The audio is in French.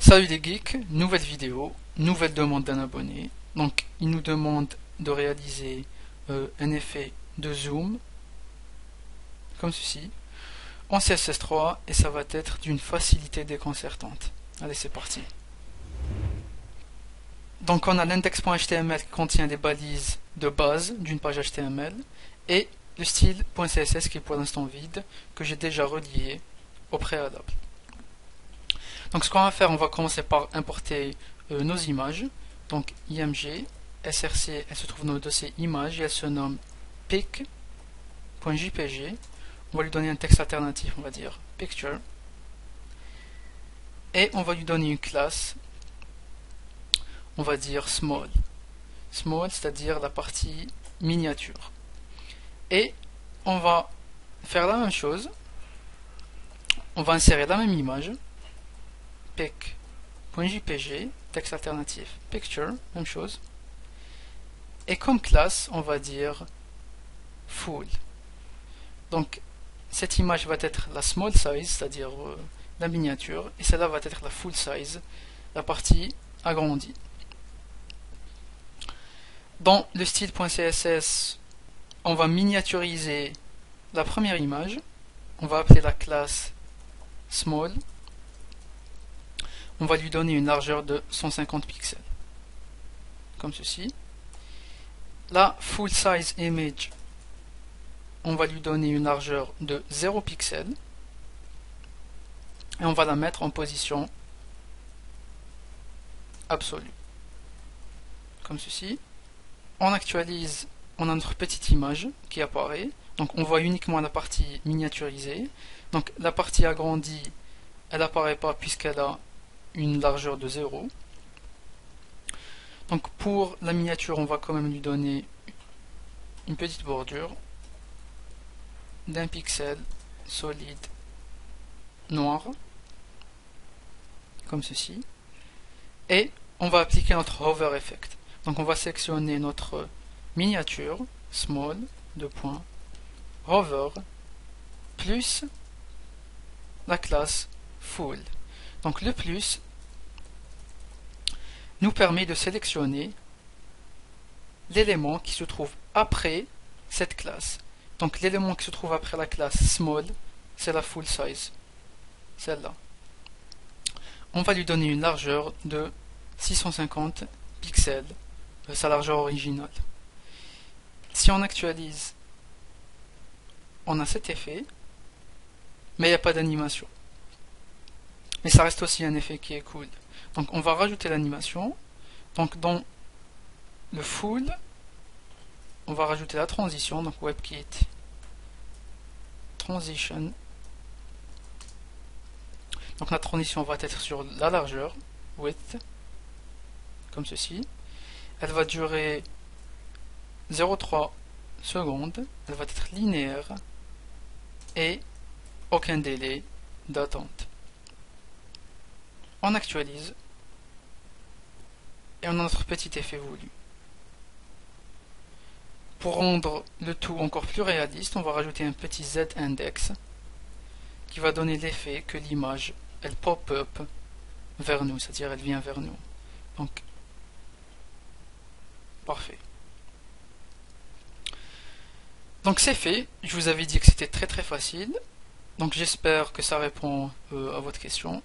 Salut les geeks, nouvelle vidéo, nouvelle demande d'un abonné. Donc il nous demande de réaliser un effet de zoom, comme ceci, en CSS3 et ça va être d'une facilité déconcertante. Allez, c'est parti. Donc on a l'index.html qui contient les balises de base d'une page HTML et le style.css qui est pour l'instant vide, que j'ai déjà relié au préalable. Donc ce qu'on va faire, on va commencer par importer nos images. Donc img, src, elle se trouve dans le dossier image et elle se nomme pic.jpg. On va lui donner un texte alternatif, on va dire picture. Et on va lui donner une classe, on va dire small. Small, c'est-à-dire la partie miniature. Et on va faire la même chose. On va insérer la même image. pic.jpg, texte alternatif picture, même chose. Et comme classe, on va dire full. Donc cette image va être la small size, c'est-à-dire la miniature, et celle-là va être la full size, la partie agrandie. Dans le style.css, on va miniaturiser la première image. On va appeler la classe small. On va lui donner une largeur de 150 pixels, comme ceci. La full size image, on va lui donner une largeur de 0 pixels et on va la mettre en position absolue, comme ceci. On actualise, on a notre petite image qui apparaît, donc on voit uniquement la partie miniaturisée. Donc la partie agrandie, elle apparaît pas puisqu'elle a une largeur de 0. Donc pour la miniature, on va quand même lui donner une petite bordure d'un pixel solide noir, comme ceci. Et on va appliquer notre hover effect. Donc on va sélectionner notre miniature, small, hover, plus la classe full. Donc le plus nous permet de sélectionner l'élément qui se trouve après cette classe. Donc l'élément qui se trouve après la classe small, c'est la full size, celle-là. On va lui donner une largeur de 650 pixels, sa largeur originale. Si on actualise, on a cet effet, mais il n'y a pas d'animation. Mais ça reste aussi un effet qui est cool. Donc on va rajouter l'animation. Donc dans le full, on va rajouter la transition, donc WebKit transition. Donc la transition va être sur la largeur, width, comme ceci. Elle va durer 0,3 secondes, elle va être linéaire et aucun délai d'attente. On actualise et on a notre petit effet voulu. Pour rendre le tout encore plus réaliste, on va rajouter un petit z-index qui va donner l'effet que l'image elle pop-up vers nous, c'est-à-dire elle vient vers nous. Donc, parfait. Donc c'est fait, je vous avais dit que c'était très facile. Donc j'espère que ça répond à votre question.